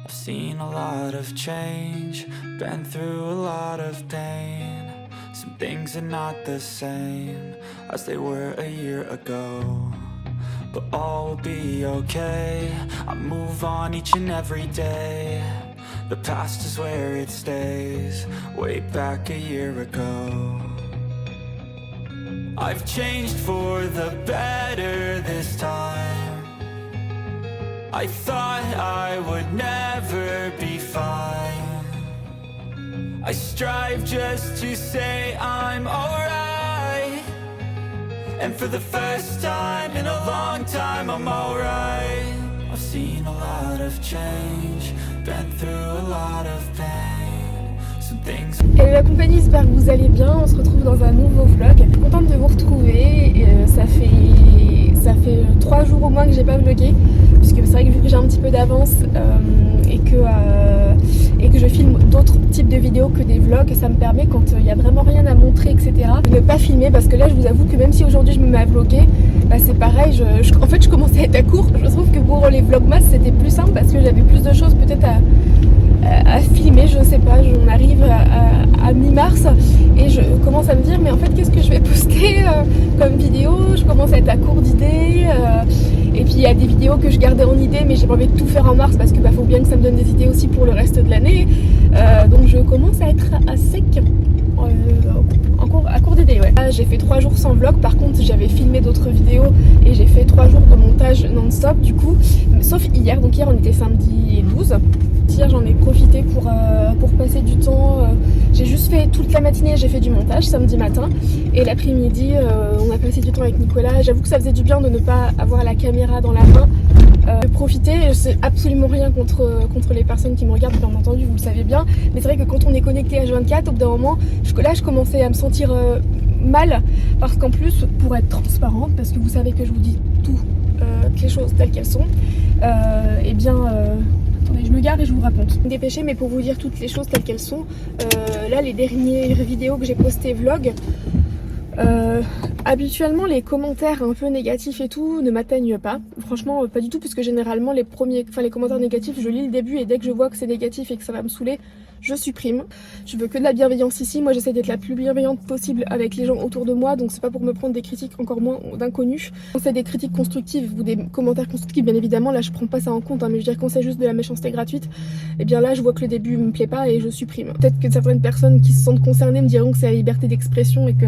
I've seen a lot of change, been through a lot of pain. Some things are not the same as they were a year ago, but all will be okay. I move on each and every day. The past is where it stays, way back a year ago. I've changed for the better this time. I thought I would never be fine. I strive just to say I'm alright, and for the first time in a long time I'm alright. I've seen a lot of change, been through a lot of pain. Some things. Hello la compagnie, j'espère que vous allez bien. On se retrouve dans un nouveau vlog. Je suis contente de vous retrouver. Ça fait 3 jours au moins que j'ai pas vlogué, puisque c'est vrai que vu que j'ai un petit peu d'avance et que je filme d'autres types de vidéos que des vlogs, ça me permet, quand il n'y a vraiment rien à montrer, etc., de ne pas filmer. Parce que là, je vous avoue que même si aujourd'hui je me mets à vlogger, bah c'est pareil, en fait je commençais à être à court. Je trouve que pour les vlogmas c'était plus simple parce que j'avais plus de choses peut-être à filmer, je sais pas, on arrive à mi-mars et je commence à me dire mais en fait qu'est-ce que je vais poster comme vidéo, je commence à être à court d'idées et puis il y a des vidéos que je gardais en idée mais j'ai pas envie de tout faire en mars parce que faut bien que ça me donne des idées aussi pour le reste de l'année, donc je commence à être à sec. À court d'idées, ouais. Là, j'ai fait 3 jours sans vlog, par contre j'avais filmé d'autres vidéos et j'ai fait 3 jours de montage non-stop du coup, sauf hier, donc hier on était samedi 12. Hier j'en ai profité pour passer du temps, j'ai juste fait toute la matinée, j'ai fait du montage samedi matin et l'après-midi on a passé du temps avec Nicolas. J'avoue que ça faisait du bien de ne pas avoir la caméra dans la main, de profiter. C'est absolument rien contre les personnes qui me regardent, bien entendu, vous le savez bien, mais c'est vrai que quand on est connecté à H24, au bout d'un moment, je commençais à me sentir mal, parce qu'en plus, pour être transparente, parce que vous savez que je vous dis toutes les choses telles qu'elles sont, et bien attendez, je me gare et je vous raconte. Dépêchez, mais pour vous dire toutes les choses telles qu'elles sont, là les dernières vidéos que j'ai postées vlog, habituellement les commentaires un peu négatifs et tout ne m'atteignent pas, franchement pas du tout, puisque généralement les commentaires négatifs je lis le début et dès que je vois que c'est négatif et que ça va me saouler, je supprime. Je veux que de la bienveillance ici, moi j'essaie d'être la plus bienveillante possible avec les gens autour de moi, donc c'est pas pour me prendre des critiques, encore moins d'inconnus. Quand c'est des critiques constructives ou des commentaires constructifs, bien évidemment, là je prends pas ça en compte, hein, mais je veux dire quand c'est juste de la méchanceté gratuite, et bien là je vois que le début me plaît pas et je supprime. Peut-être que certaines personnes qui se sentent concernées me diront que c'est la liberté d'expression et que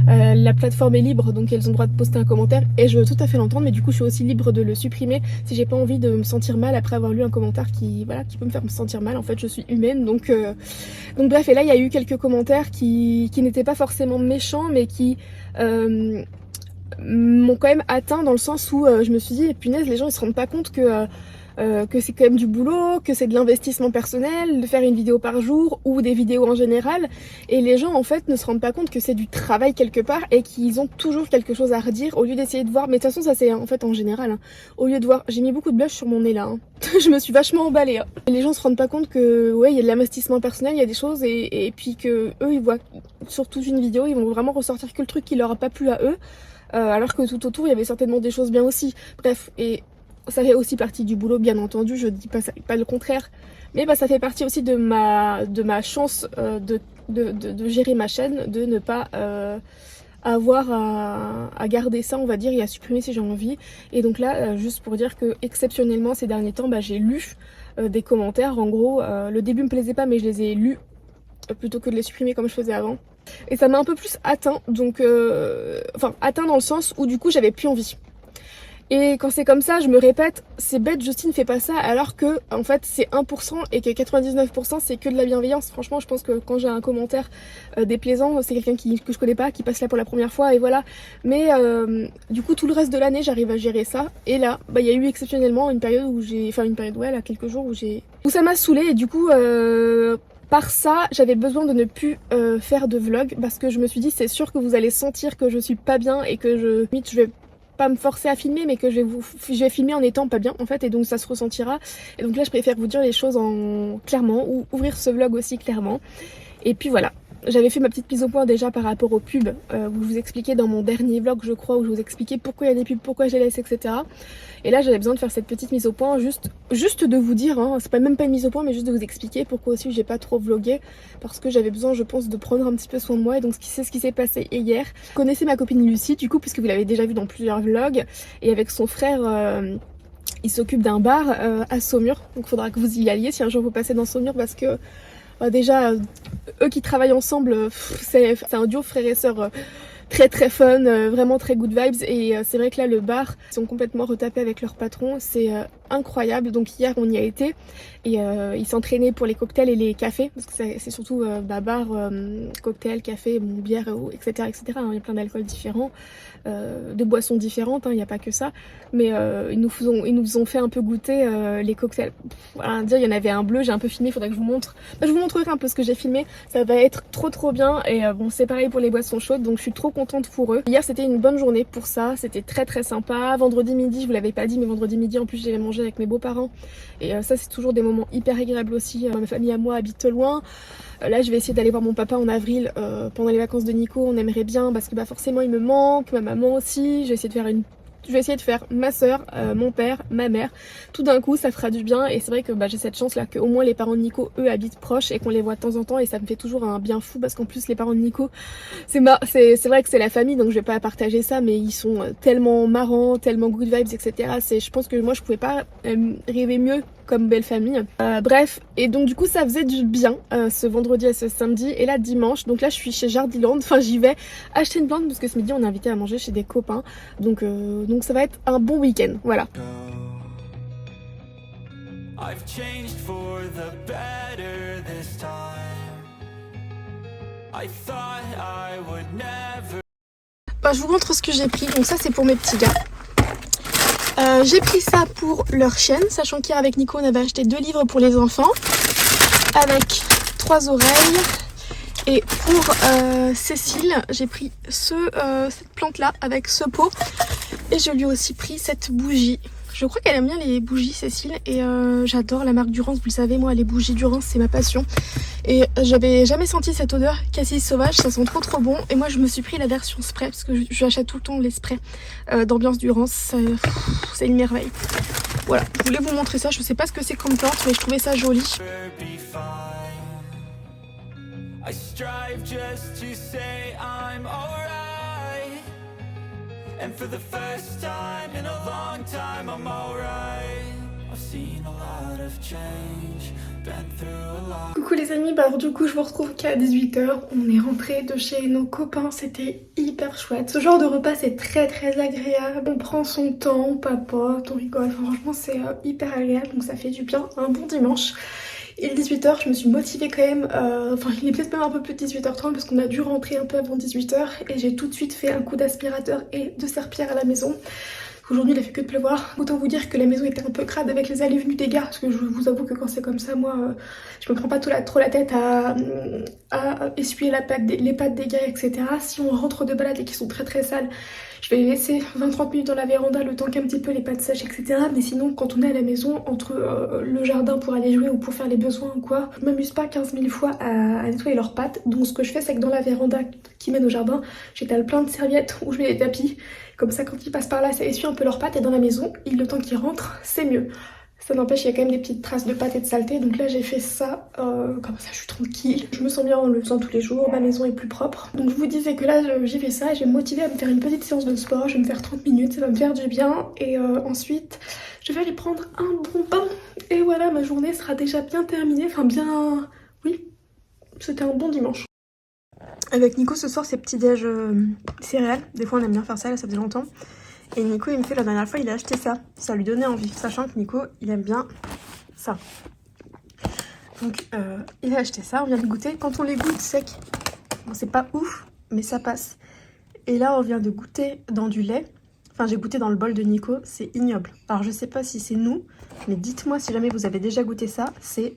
la plateforme est libre, donc elles ont le droit de poster un commentaire, et je veux tout à fait l'entendre, mais du coup je suis aussi libre de le supprimer si j'ai pas envie de me sentir mal après avoir lu un commentaire qui peut me faire me sentir mal. En fait je suis humaine, donc bref. Et là il y a eu quelques commentaires qui n'étaient pas forcément méchants, mais qui m'ont quand même atteint, dans le sens où je me suis dit punaise, les gens ils se rendent pas compte que c'est quand même du boulot, que c'est de l'investissement personnel, de faire une vidéo par jour ou des vidéos en général, et les gens en fait ne se rendent pas compte que c'est du travail quelque part et qu'ils ont toujours quelque chose à redire, au lieu d'essayer de voir, mais de toute façon ça c'est en fait en général, hein. Au lieu de voir, j'ai mis beaucoup de blush sur mon nez là, hein. Je me suis vachement emballée, hein. Et les gens se rendent pas compte que ouais, il y a de l'investissement personnel, il y a des choses, et puis que eux ils voient sur toute une vidéo, ils vont vraiment ressortir que le truc qui leur a pas plu à eux, alors que tout autour il y avait certainement des choses bien aussi. Bref, et ça fait aussi partie du boulot, bien entendu, je dis pas le contraire, mais ça fait partie aussi de ma chance de gérer ma chaîne, de ne pas avoir à garder ça, on va dire, et à supprimer si j'ai envie. Et donc là, juste pour dire que exceptionnellement ces derniers temps, j'ai lu des commentaires, en gros, le début me plaisait pas, mais je les ai lus plutôt que de les supprimer comme je faisais avant. Et ça m'a un peu plus atteint, donc atteint dans le sens où du coup j'avais plus envie. Et quand c'est comme ça, je me répète, c'est bête, Justine fais pas ça, alors que en fait c'est 1% et que 99% c'est que de la bienveillance. Franchement je pense que quand j'ai un commentaire déplaisant, c'est quelqu'un que je connais pas, qui passe là pour la première fois, et voilà. Mais du coup tout le reste de l'année j'arrive à gérer ça, et là il y a eu exceptionnellement une période où quelques jours où ça m'a saoulée, et du coup par ça, j'avais besoin de ne plus faire de vlog, parce que je me suis dit c'est sûr que vous allez sentir que je suis pas bien et que je vais pas me forcer à filmer, mais que je vais filmer en étant pas bien en fait, et donc ça se ressentira. Et donc là je préfère vous dire les choses clairement, ou ouvrir ce vlog aussi clairement. Et puis voilà, J'avais fait ma petite mise au point déjà par rapport aux pubs, où je vous expliquais dans mon dernier vlog je crois, où je vous expliquais pourquoi il y a des pubs, pourquoi je les laisse, etc. Et là j'avais besoin de faire cette petite mise au point, juste de vous dire, hein, c'est pas même pas une mise au point mais juste de vous expliquer pourquoi aussi j'ai pas trop vlogué, parce que j'avais besoin je pense de prendre un petit peu soin de moi, et donc c'est ce qui s'est passé hier. Vous connaissez ma copine Lucie du coup, puisque vous l'avez déjà vu dans plusieurs vlogs, et avec son frère il s'occupe d'un bar à Saumur, donc il faudra que vous y alliez si un jour vous passez dans Saumur, parce que déjà eux qui travaillent ensemble, c'est un duo frère et sœur très très fun, vraiment très good vibes, et c'est vrai que là le bar, ils sont complètement retapés avec leur patron, c'est incroyable. Donc hier on y a été et ils s'entraînaient pour les cocktails et les cafés, parce que c'est surtout bar, cocktail, café, bon, bière, etc., etc. Hein, il y a plein d'alcools différents, de boissons différentes, il n'y a pas que ça, mais ils nous ont fait un peu goûter les cocktails. Voilà, dire, il y en avait un bleu, j'ai un peu filmé, il faudrait que je vous montre. Je vous montrerai un peu ce que j'ai filmé, ça va être trop bien, et bon c'est pareil pour les boissons chaudes, donc je suis trop contente pour eux. Hier c'était une bonne journée pour ça, c'était très sympa. Vendredi midi, je vous l'avais pas dit, mais vendredi midi en plus j'allais manger avec mes beaux-parents, et ça c'est toujours des moments hyper agréables aussi. Ma famille à moi habite loin. Là je vais essayer d'aller voir mon papa en avril pendant les vacances de Nico, on aimerait bien, parce que forcément il me manque, ma maman aussi. Je vais essayer de faire ma soeur, mon père, ma mère, tout d'un coup ça fera du bien. Et c'est vrai que j'ai cette chance là qu'au moins les parents de Nico eux habitent proches et qu'on les voit de temps en temps, et ça me fait toujours un bien fou, parce qu'en plus les parents de Nico c'est vrai que c'est la famille, donc je vais pas partager ça, mais ils sont tellement marrants, tellement good vibes, etc. Je pense que moi je pouvais pas rêver mieux comme belle famille. Bref, et donc du coup ça faisait du bien ce vendredi et ce samedi. Et là dimanche, donc là je suis chez Jardiland, enfin j'y vais acheter une plante parce que ce midi on est invité à manger chez des copains, donc ça va être un bon week-end, voilà. I've changed for the better this time. I thought I would never. Je vous montre ce que j'ai pris. Donc ça c'est pour mes petits gars. J'ai pris ça pour leur chienne, sachant qu'hier avec Nico on avait acheté 2 livres pour les enfants avec 3 oreilles. Et pour Cécile, j'ai pris cette plante là avec ce pot, et je lui ai aussi pris cette bougie. Je crois qu'elle aime bien les bougies, Cécile, et j'adore la marque Durance, vous le savez, moi les bougies Durance c'est ma passion. Et j'avais jamais senti cette odeur cassis sauvage, ça sent trop bon. Et moi je me suis pris la version spray, parce que j'achète tout le temps les sprays d'ambiance Durance, c'est une merveille. Voilà, je voulais vous montrer ça, je sais pas ce que c'est comme plante, mais je trouvais ça joli. I strive just to say I'm alright. And for the first time in a long time I'm alright. I've seen a lot of change, been through a lot. Coucou les amis, alors du coup je vous retrouve qu'à 18h. On est rentré de chez nos copains, c'était hyper chouette. Ce genre de repas c'est très agréable. On prend son temps, on papote, on rigole. Enfin, franchement c'est hyper agréable, donc ça fait du bien. Un bon dimanche. Il est 18h, je me suis motivée quand même, enfin il est peut-être même un peu plus de 18h30 parce qu'on a dû rentrer un peu avant 18h, et j'ai tout de suite fait un coup d'aspirateur et de serpillère à la maison. Aujourd'hui il a fait que de pleuvoir, autant vous dire que la maison était un peu crade avec les allées et venues des gars, parce que je vous avoue que quand c'est comme ça, moi je me prends pas trop la tête à essuyer les pattes des gars, etc. Si on rentre de balade et qu'ils sont très sales, je vais les laisser 20-30 minutes dans la véranda le temps qu'un petit peu les pattes sèchent, etc. Mais sinon, quand on est à la maison, entre le jardin pour aller jouer ou pour faire les besoins ou quoi, je m'amuse pas 15 000 fois à nettoyer leurs pattes. Donc ce que je fais, c'est que dans la véranda qui mène au jardin, j'étale plein de serviettes où je mets les tapis. Comme ça, quand ils passent par là, ça essuie un peu leurs pattes. Et dans la maison, le temps qu'ils rentrent, c'est mieux. Ça n'empêche, il y a quand même des petites traces de pâte et de saleté. Donc là, j'ai fait ça, comme ça je suis tranquille. Je me sens bien en le faisant tous les jours, ma maison est plus propre. Donc je vous disais que là, j'ai fait ça et je vais me motiver à me faire une petite séance de sport. Je vais me faire 30 minutes, ça va me faire du bien. Et ensuite, je vais aller prendre un bon bain. Et voilà, ma journée sera déjà bien terminée. Enfin bien... Oui, c'était un bon dimanche. Avec Nico ce soir, c'est petit déj céréales. Des fois on aime bien faire ça, là ça faisait longtemps. Et Nico il me fait la dernière fois il a acheté ça. Ça lui donnait envie, sachant que Nico il aime bien ça. Donc il a acheté ça, on vient de goûter. Quand on les goûte sec, bon c'est pas ouf, mais ça passe. Et là on vient de goûter dans du lait. Enfin j'ai goûté dans le bol de Nico, c'est ignoble. Alors je sais pas si c'est nous, mais dites-moi si jamais vous avez déjà goûté ça, c'est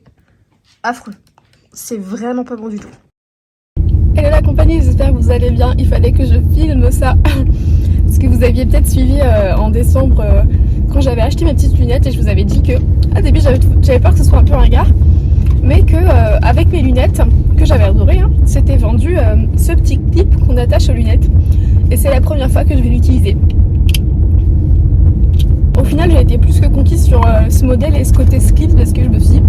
affreux. C'est vraiment pas bon du tout. Hello la compagnie, j'espère que vous allez bien. Il fallait que je filme ça. Parce que vous aviez peut-être suivi en décembre quand j'avais acheté mes petites lunettes et je vous avais dit que au début j'avais peur que ce soit un peu ringard. mais que avec mes lunettes, que j'avais adoré, hein, c'était vendu ce petit clip qu'on attache aux lunettes. Et c'est la première fois que je vais l'utiliser. Au final, j'ai été plus que conquise sur ce modèle et ce côté slip parce que je me suis dit,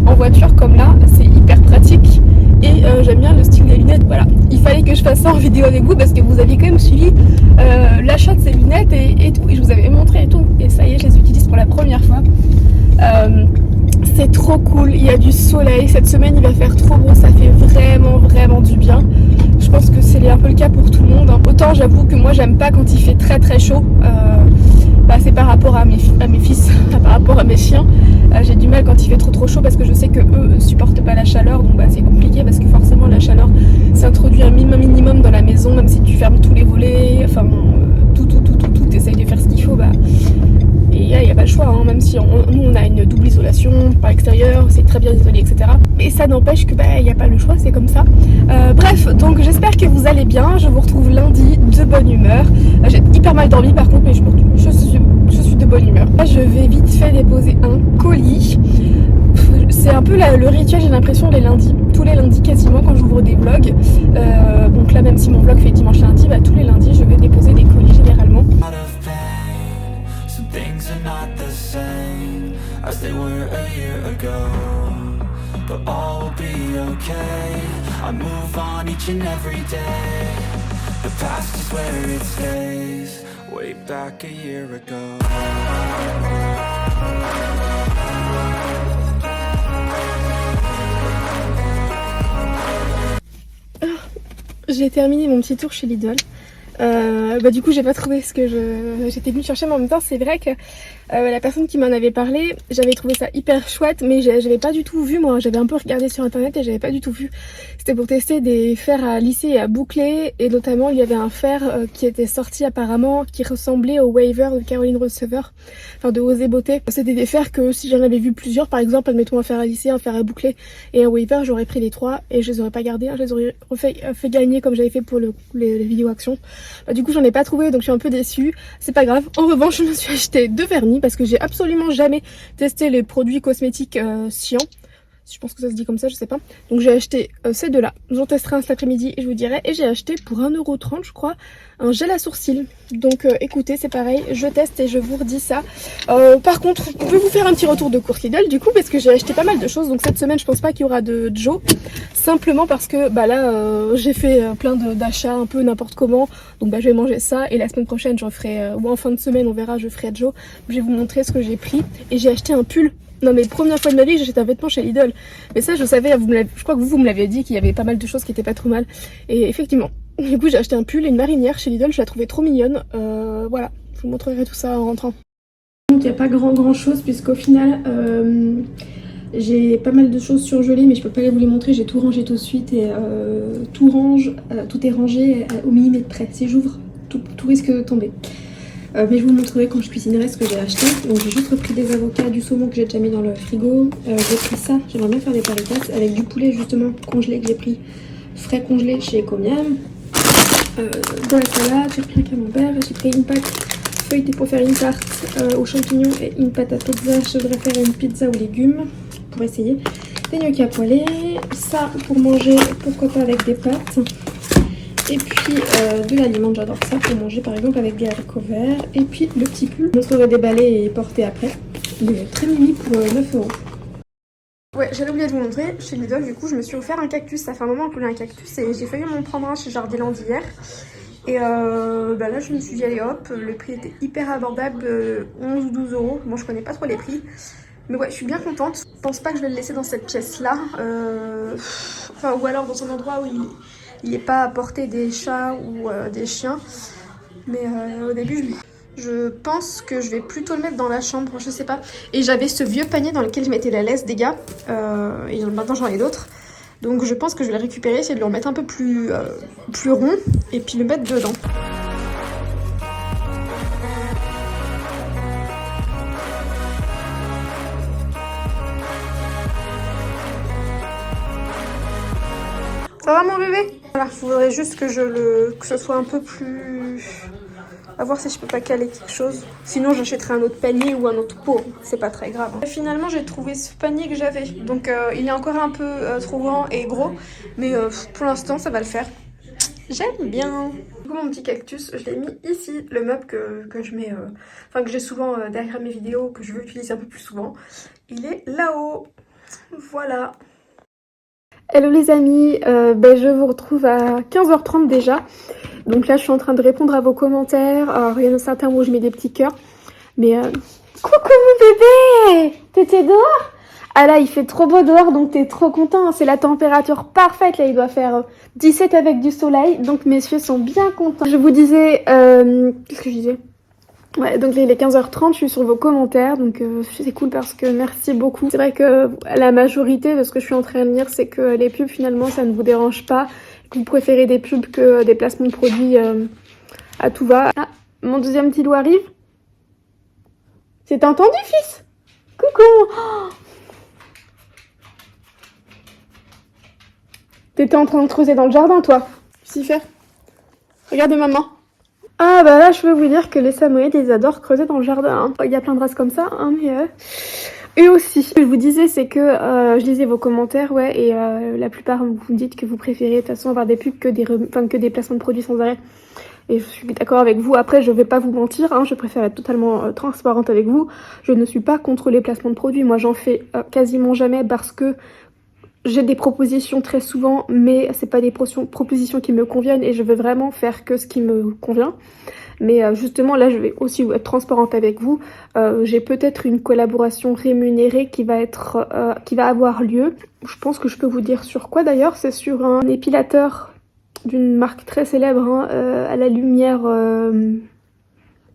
en voiture comme là, c'est hyper pratique et j'aime bien le style des lunettes. Voilà, il fallait que je fasse ça en vidéo avec vous parce que vous aviez quand même suivi l'achat de ces lunettes et tout. Et je vous avais montré et tout. Et ça y est, je les utilise pour la première fois. C'est trop cool, il y a du soleil. Cette semaine, il va faire trop beau, ça fait vraiment du bien. Je pense que c'est un peu le cas pour tout le monde. Autant j'avoue que moi, j'aime pas quand il fait très chaud. C'est par rapport à mes fils, par rapport à mes chiens. J'ai du mal quand il fait trop chaud parce que je sais que eux ne supportent pas la chaleur, donc c'est compliqué parce que forcément la chaleur s'introduit un minimum dans la maison, même si tu fermes tous les volets, enfin tout, t'essayes de faire ce qu'il faut, et il n'y a pas le choix, hein, même si nous on a une double isolation par l'extérieur, c'est très bien isolé, etc. Mais ça n'empêche que il n'y a pas le choix, c'est comme ça. Bref, donc j'espère que vous allez bien, je vous retrouve lundi de bonne humeur. J'ai hyper mal dormi par contre, mais je suis de bonne humeur. Là, je vais vite fait déposer un colis. C'est un peu le rituel, j'ai l'impression, les lundis. Tous les lundis quasiment quand j'ouvre des vlogs. Donc là, même si mon vlog fait dimanche lundi, tous les lundis je vais déposer des colis généralement. Some things are not the same as they were a year ago, but all will be okay. I move on each and every day. The past is where it stays, way back a year ago. J'ai terminé mon petit tour chez Lidl. Du coup j'ai pas trouvé ce que j'étais venue chercher, mais en même temps c'est vrai que la personne qui m'en avait parlé, j'avais trouvé ça hyper chouette, mais j'avais pas du tout vu, moi j'avais un peu regardé sur internet et j'avais pas du tout vu. C'était pour tester des fers à lisser et à boucler, et notamment il y avait un fer qui était sorti apparemment qui ressemblait au Waver de Caroline Receiver, enfin de Osé Beauté. C'était des fers que si j'en avais vu plusieurs, par exemple admettons un fer à lisser, un fer à boucler et un Waver, j'aurais pris les trois et je les aurais pas gardés, je les aurais fait gagner comme j'avais fait pour les vidéos action. Du coup j'en ai pas trouvé, donc je suis un peu déçue, c'est pas grave. En revanche je me suis acheté 2 vernis parce que j'ai absolument jamais testé les produits cosmétiques Sian. Je pense que ça se dit comme ça, je sais pas. Donc j'ai acheté ces deux là, j'en testerai un cet après-midi et je vous dirai. Et j'ai acheté pour 1,30 € je crois un gel à sourcils. Donc écoutez, c'est pareil, je teste et je vous redis ça. Par contre, je vais vous faire un petit retour de course Lidl du coup, parce que j'ai acheté pas mal de choses. Donc cette semaine je pense pas qu'il y aura de Joe, simplement parce que là j'ai fait plein d'achats un peu n'importe comment. Donc je vais manger ça et la semaine prochaine j'en ferai, ou en fin de semaine on verra, je ferai Joe. Je vais vous montrer ce que j'ai pris. Et j'ai acheté un pull. Non mais première fois de ma vie que j'achète un vêtement chez Lidl. Mais ça je savais, je crois que vous me l'aviez dit qu'il y avait pas mal de choses qui étaient pas trop mal. Et effectivement, du coup j'ai acheté un pull et une marinière chez Lidl, je la trouvais trop mignonne. Voilà, je vous montrerai tout ça en rentrant. Donc il n'y a pas grand chose puisqu'au final j'ai pas mal de choses surgelées, mais je peux pas vous les montrer, j'ai tout rangé tout de suite et tout est rangé au millimètre près. Si j'ouvre, tout risque de tomber. Mais je vous montrerai quand je cuisinerai ce que j'ai acheté. Donc j'ai juste repris des avocats, du saumon que j'ai déjà mis dans le frigo. J'ai pris ça, j'aimerais bien faire des paritas avec du poulet justement congelé que j'ai pris, frais congelé chez Ecomiam. Dans la salade, j'ai pris un camembert, j'ai pris une pâte feuilletée pour faire une tarte aux champignons et une pâte à pizza. Je devrais faire une pizza aux légumes pour essayer. Des gnocchis à poêler, ça pour manger, pourquoi pas avec des pâtes. Et puis de l'aliment, j'adore ça pour manger par exemple avec des haricots verts. Et puis le petit pull, je montrerai déballer et porter après. Il est très mimi pour 9 €. Ouais, j'avais oublié de vous montrer, chez Lidl du coup je me suis offert un cactus. Ça fait un moment que je voulais un cactus et j'ai failli m'en prendre un chez Jardiland hier. Et là je me suis dit allez hop, le prix était hyper abordable, 11 ou 12 €. Bon je connais pas trop les prix. Mais ouais, je suis bien contente. Je pense pas que je vais le laisser dans cette pièce-là. Ou alors dans un endroit où il n'est pas à portée des chats ou des chiens. Mais au début, je pense que je vais plutôt le mettre dans la chambre, je sais pas. Et j'avais ce vieux panier dans lequel je mettais la laisse des gars. Et maintenant, j'en ai d'autres. Donc je pense que je vais le récupérer, essayer de le remettre un peu plus rond. Et puis le mettre dedans. Ça va mon bébé? Voilà, il faudrait juste que ce soit un peu plus À voir si je peux pas caler quelque chose. Sinon j'achèterai un autre panier ou un autre pot. C'est pas très grave. Finalement j'ai trouvé ce panier que j'avais. Donc il est encore un peu trop grand et gros. Mais pour l'instant ça va le faire. J'aime bien. Du coup mon petit cactus, je l'ai mis ici. Le meuble que je mets, enfin que j'ai souvent derrière mes vidéos, que je veux utiliser un peu plus souvent. Il est là-haut. Voilà. Hello les amis, je vous retrouve à 15h30 déjà. Donc là je suis en train de répondre à vos commentaires. Alors il y en a certains où je mets des petits cœurs. Mais coucou mon bébé, t'étais dehors? Ah là il fait trop beau dehors donc t'es trop content. C'est la température parfaite là, il doit faire 17 avec du soleil. Donc messieurs sont bien contents. Je vous disais, qu'est-ce que je disais? Ouais, donc il est 15h30, je suis sur vos commentaires, donc c'est cool parce que merci beaucoup. C'est vrai que la majorité de ce que je suis en train de lire, c'est que les pubs finalement ça ne vous dérange pas, que vous préférez des pubs que des placements de produits à tout va. Ah, mon deuxième petit doigt arrive. C'est entendu fils? Coucou. Oh, t'étais en train de creuser dans le jardin toi? Si faire. Regarde maman. Ah bah là je peux vous dire que les Samoyèdes ils adorent creuser dans le jardin, hein. Il y a plein de races comme ça, hein, mais eux aussi. Ce que je vous disais c'est que je lisais vos commentaires, ouais, et la plupart vous me dites que vous préférez de toute façon avoir des pubs que des placements de produits sans arrêt. Et je suis d'accord avec vous. Après je vais pas vous mentir, hein, je préfère être totalement transparente avec vous. Je ne suis pas contre les placements de produits, moi j'en fais quasiment jamais parce que j'ai des propositions très souvent, mais c'est pas des propositions qui me conviennent et je veux vraiment faire que ce qui me convient. Mais justement, là, je vais aussi être transparente avec vous. J'ai peut-être une collaboration rémunérée qui va avoir lieu. Je pense que je peux vous dire sur quoi d'ailleurs. C'est sur un épilateur d'une marque très célèbre, hein, à la lumière...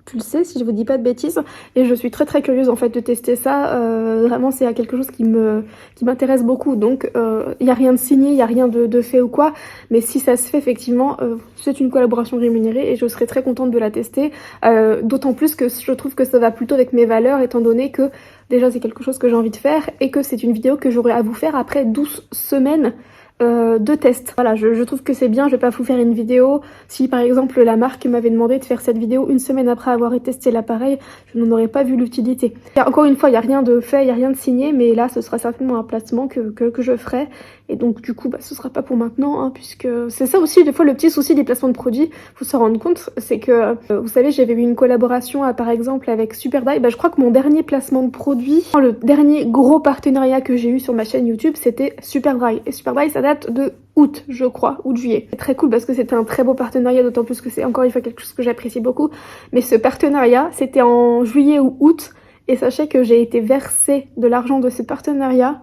tu le sais si je vous dis pas de bêtises, et je suis très très curieuse en fait de tester ça. Vraiment c'est quelque chose qui m'intéresse beaucoup, donc il n'y a rien de signé, il n'y a rien de fait ou quoi, mais si ça se fait effectivement, c'est une collaboration rémunérée et je serais très contente de la tester, d'autant plus que je trouve que ça va plutôt avec mes valeurs, étant donné que déjà c'est quelque chose que j'ai envie de faire et que c'est une vidéo que j'aurai à vous faire après 12 semaines de test. Voilà, je trouve que c'est bien, je vais pas vous faire une vidéo. Si par exemple la marque m'avait demandé de faire cette vidéo une semaine après avoir testé l'appareil, je n'en aurais pas vu l'utilité. Encore une fois, il n'y a rien de fait, il n'y a rien de signé, mais là ce sera certainement un placement que je ferai. Et donc du coup, ce sera pas pour maintenant, hein, puisque c'est ça aussi des fois le petit souci des placements de produits, faut s'en rendre compte, c'est que, vous savez, j'avais eu une collaboration par exemple avec Superdye. Je crois que mon dernier placement de produit, le dernier gros partenariat que j'ai eu sur ma chaîne YouTube, c'était Superdry. Et Superdry, ça date de août, je crois, août juillet. C'est très cool parce que c'était un très beau partenariat, d'autant plus que c'est encore une fois quelque chose que j'apprécie beaucoup. Mais ce partenariat, c'était en juillet ou août, et sachez que j'ai été versée de l'argent de ce partenariat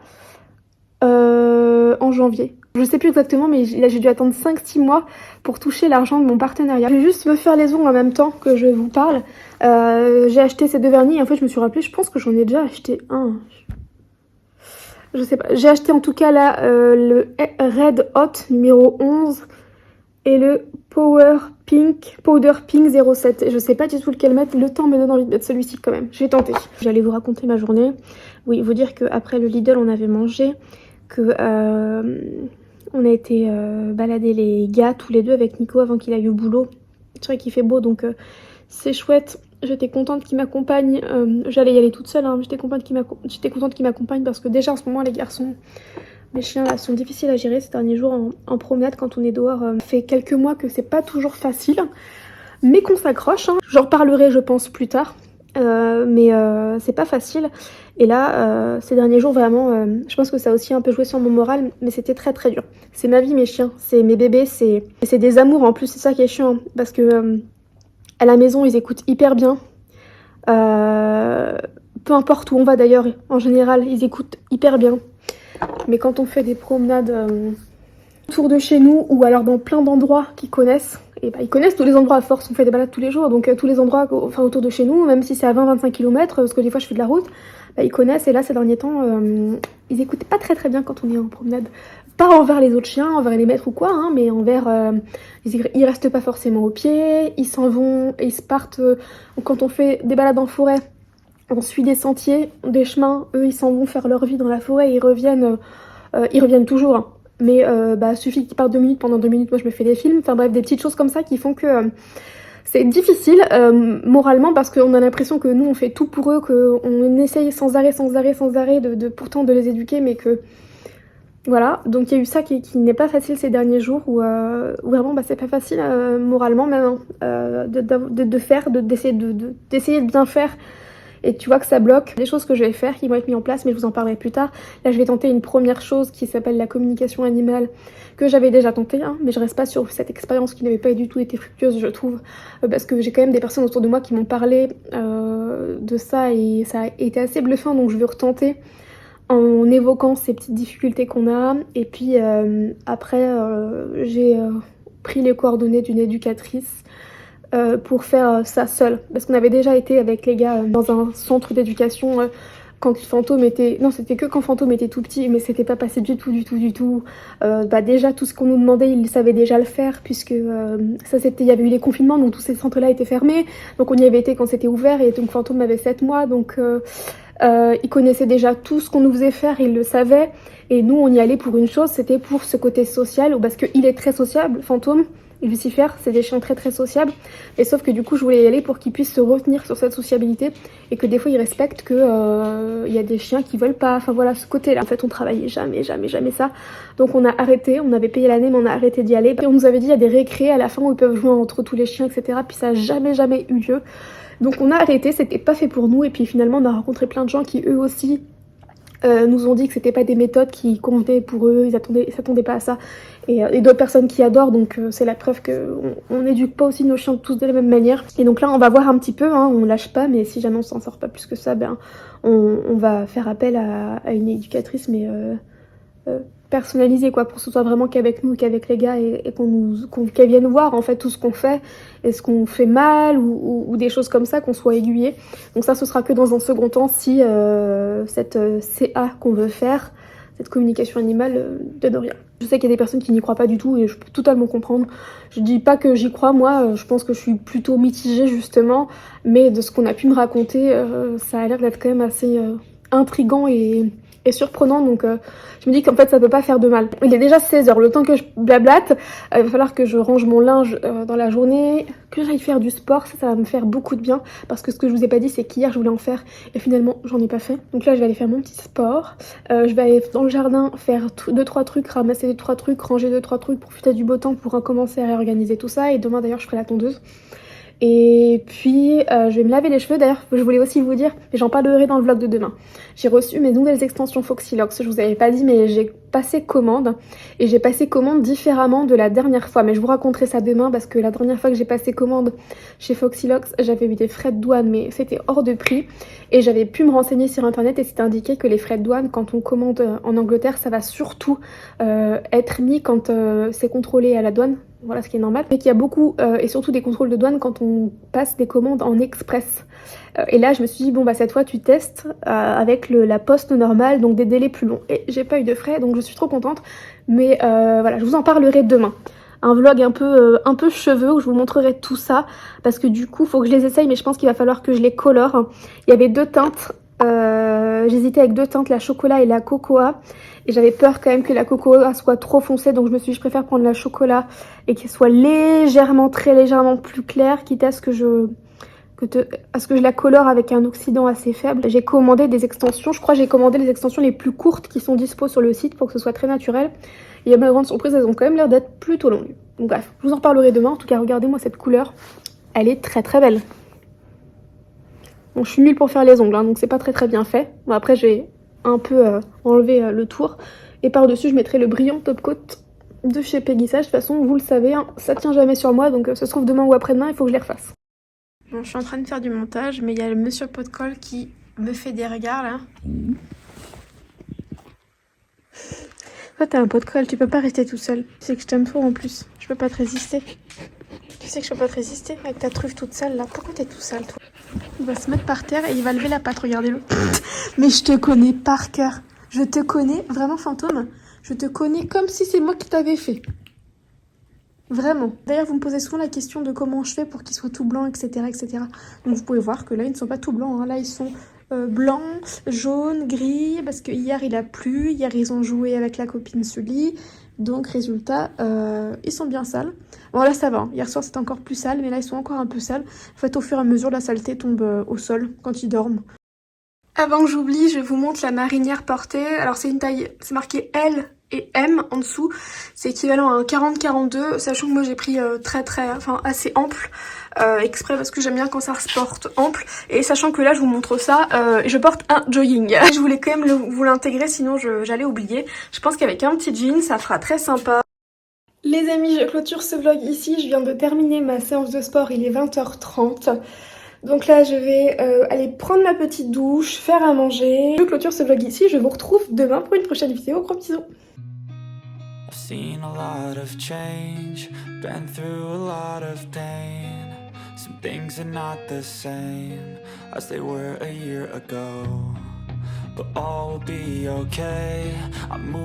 en janvier. Je sais plus exactement, mais là j'ai dû attendre 5-6 mois pour toucher l'argent de mon partenariat. Je vais juste me faire les ongles en même temps que je vous parle. J'ai acheté ces deux vernis et en fait je me suis rappelé, je pense que j'en ai déjà acheté un. Je sais pas. J'ai acheté en tout cas là le Red Hot numéro 11 et le Powder Pink 07. Et je sais pas du tout lequel mettre. Le temps me donne envie de mettre celui-ci quand même. Je vais tenter. J'allais vous raconter ma journée. Oui, vous dire qu'après le Lidl on avait mangé, que on a été balader les gars tous les deux avec Nico avant qu'il aille au boulot. C'est vrai qu'il fait beau donc c'est chouette. J'étais contente qu'il m'accompagne. J'allais y aller toute seule, hein. J'étais contente qu'il m'accompagne parce que déjà en ce moment les garçons, mes chiens là sont difficiles à gérer ces derniers jours en promenade quand on est dehors. Ça fait quelques mois que c'est pas toujours facile, mais qu'on s'accroche, hein. J'en reparlerai je pense plus tard. Mais c'est pas facile et là ces derniers jours vraiment je pense que ça a aussi un peu joué sur mon moral, mais c'était très très dur. C'est ma vie mes chiens, c'est mes bébés, c'est des amours en plus, c'est ça qui est chiant parce que à la maison ils écoutent hyper bien, peu importe où on va d'ailleurs, en général ils écoutent hyper bien, mais quand on fait des promenades autour de chez nous ou alors dans plein d'endroits qu'ils connaissent, et ils connaissent tous les endroits à force, on fait des balades tous les jours, donc tous les endroits enfin, autour de chez nous, même si c'est à 20-25 km, parce que des fois je fais de la route, ils connaissent, et là ces derniers temps, ils écoutent pas très très bien quand on est en promenade. Pas envers les autres chiens, envers les maîtres ou quoi, hein, mais envers... ils restent pas forcément au pied, ils s'en vont, et ils se partent... quand on fait des balades en forêt, on suit des sentiers, des chemins, eux ils s'en vont faire leur vie dans la forêt, et ils reviennent toujours, hein. Mais suffit qu'ils partent 2 minutes, pendant 2 minutes moi je me fais des films, enfin bref des petites choses comme ça qui font que C'est difficile moralement parce qu'on a l'impression que nous on fait tout pour eux, qu'on essaye sans arrêt pourtant de les éduquer, mais que voilà. Donc il y a eu ça qui n'est pas facile ces derniers jours où vraiment c'est pas facile moralement même d'essayer de bien faire. Et tu vois que ça bloque. Des choses que je vais faire qui vont être mises en place, mais je vous en parlerai plus tard. Là, je vais tenter une première chose qui s'appelle la communication animale, que j'avais déjà tenté, hein, mais je reste pas sur cette expérience qui n'avait pas du tout été fructueuse, je trouve, parce que j'ai quand même des personnes autour de moi qui m'ont parlé de ça et ça a été assez bluffant, donc je vais retenter en évoquant ces petites difficultés qu'on a. Et puis après, j'ai pris les coordonnées d'une éducatrice pour faire ça seule. Parce qu'on avait déjà été avec les gars dans un centre d'éducation quand Fantôme était... Non, c'était que quand Fantôme était tout petit, mais c'était pas passé du tout. Déjà, tout ce qu'on nous demandait, ils savaient déjà le faire, puisque ça c'était... Il y avait eu les confinements, donc tous ces centres-là étaient fermés. Donc on y avait été quand c'était ouvert, et donc Fantôme avait 7 mois, donc il connaissait déjà tout ce qu'on nous faisait faire, il le savait. Et nous, on y allait pour une chose, c'était pour ce côté social, parce qu'il est très sociable, Fantôme. Lucifer, c'est des chiens très très sociables, et sauf que du coup je voulais y aller pour qu'ils puissent se retenir sur cette sociabilité et que des fois ils respectent que y a des chiens qui veulent pas, enfin voilà ce côté là. En fait on travaillait jamais ça, donc on a arrêté, on avait payé l'année mais on a arrêté d'y aller, et on nous avait dit il y a des récrés à la fin où ils peuvent jouer entre tous les chiens etc, puis ça a jamais eu lieu, donc on a arrêté, c'était pas fait pour nous, et puis finalement on a rencontré plein de gens qui eux aussi nous ont dit que c'était pas des méthodes qui convenaient pour eux, ils s'attendaient pas à ça, et d'autres personnes qui adorent, donc c'est la preuve qu'on n'éduque pas aussi nos chiens tous de la même manière. Et donc là on va voir un petit peu, hein, on lâche pas, mais si jamais on s'en sort pas plus que ça, on va faire appel à une éducatrice, mais personnalisée quoi, pour que ce soit vraiment qu'avec nous, qu'avec les gars, et qu'elle vienne voir en fait tout ce qu'on fait, est-ce qu'on fait mal ou des choses comme ça, qu'on soit aiguillé. Donc ça ce sera que dans un second temps si cette CA qu'on veut faire, cette communication animale, donne rien. Je sais qu'il y a des personnes qui n'y croient pas du tout et je peux totalement comprendre. Je dis pas que j'y crois, moi je pense que je suis plutôt mitigée justement, mais de ce qu'on a pu me raconter, ça a l'air d'être quand même assez intriguant et surprenant, donc je me dis qu'en fait ça peut pas faire de mal. Il est déjà 16h, le temps que je blablate, il va falloir que je range mon linge dans la journée, que j'aille faire du sport, ça va me faire beaucoup de bien, parce que ce que je vous ai pas dit c'est qu'hier je voulais en faire et finalement j'en ai pas fait, donc là je vais aller faire mon petit sport, je vais aller dans le jardin faire 2-3 trucs, ramasser 2-3 trucs, ranger 2-3 trucs, profiter du beau temps pour recommencer à réorganiser tout ça, et demain d'ailleurs je ferai la tondeuse. Et puis je vais me laver les cheveux, d'ailleurs je voulais aussi vous dire, mais j'en parlerai dans le vlog de demain. J'ai reçu mes nouvelles extensions Foxylox, je vous avais pas dit mais j'ai passé commande, et j'ai passé commande différemment de la dernière fois, mais je vous raconterai ça demain parce que la dernière fois que j'ai passé commande chez Foxylox, j'avais eu des frais de douane mais c'était hors de prix, et j'avais pu me renseigner sur internet et c'était indiqué que les frais de douane quand on commande en Angleterre ça va surtout être mis quand c'est contrôlé à la douane. Voilà, ce qui est normal, mais qu'il y a beaucoup et surtout des contrôles de douane quand on passe des commandes en express. Et là je me suis dit bon bah cette fois tu testes avec la poste normale, donc des délais plus longs, et j'ai pas eu de frais donc je suis trop contente, mais voilà, je vous en parlerai demain. Un vlog un peu cheveux où je vous montrerai tout ça, parce que du coup faut que je les essaye, mais je pense qu'il va falloir que je les colore. Il y avait 2 teintes, j'hésitais avec 2 teintes, la chocolat et la cocoa, et j'avais peur quand même que la cocoa soit trop foncée, donc je me suis dit je préfère prendre la chocolat et qu'elle soit très légèrement plus claire, quitte à ce que je la colore avec un oxydant assez faible. J'ai commandé des extensions, je crois que j'ai commandé les extensions les plus courtes qui sont dispo sur le site pour que ce soit très naturel, et à ma grande surprise elles ont quand même l'air d'être plutôt longues. Donc bref, je vous en parlerai demain. En tout cas regardez-moi cette couleur, elle est très très belle. Bon, je suis nulle pour faire les ongles, hein, donc c'est pas très bien fait. Bon, après je vais un peu enlever le tour, et par dessus je mettrai le brillant top coat de chez Peggy Sage. De toute façon vous le savez, hein, ça tient jamais sur moi, donc ça se trouve demain ou après-demain, il faut que je les refasse. Bon, je suis en train de faire du montage, mais il y a le monsieur pot de colle qui me fait des regards là. Toi t'as un pot de colle, tu peux pas rester tout seul. Tu sais que je t'aime trop en plus, je peux pas te résister. Tu sais que je peux pas te résister avec ta truffe toute sale là. Pourquoi t'es tout sale toi? Il va se mettre par terre et il va lever la patte, regardez-le. Mais je te connais par cœur. Je te connais, vraiment Fantôme. Je te connais comme si c'est moi qui t'avais fait. Vraiment. D'ailleurs, vous me posez souvent la question de comment je fais pour qu'ils soient tout blancs, etc., etc. Donc vous pouvez voir que là, ils ne sont pas tout blancs, hein. Là, ils sont blanc, jaune, gris, parce que hier il a plu, hier ils ont joué avec la copine Sully, donc résultat, ils sont bien sales. Bon là ça va, hein. Hier soir c'était encore plus sale, mais là ils sont encore un peu sales. En fait au fur et à mesure la saleté tombe au sol quand ils dorment. Avant que j'oublie, je vous montre la marinière portée. Alors c'est une taille, c'est marqué L et M en dessous. C'est équivalent à un 40-42, sachant que moi j'ai pris assez ample, exprès parce que j'aime bien quand ça se porte ample. Et sachant que là je vous montre ça, je porte un jogging. Je voulais quand même vous l'intégrer, sinon j'allais oublier. Je pense qu'avec un petit jean, ça fera très sympa. Les amis, je clôture ce vlog ici. Je viens de terminer ma séance de sport, il est 20h30. Donc là, je vais aller prendre ma petite douche, faire à manger. Je clôture ce vlog ici, je vous retrouve demain pour une prochaine vidéo. Gros bisous. I've seen a lot of change, been through a lot of pain. Some things are not the same as they were a year ago, but all will be okay. I'm moving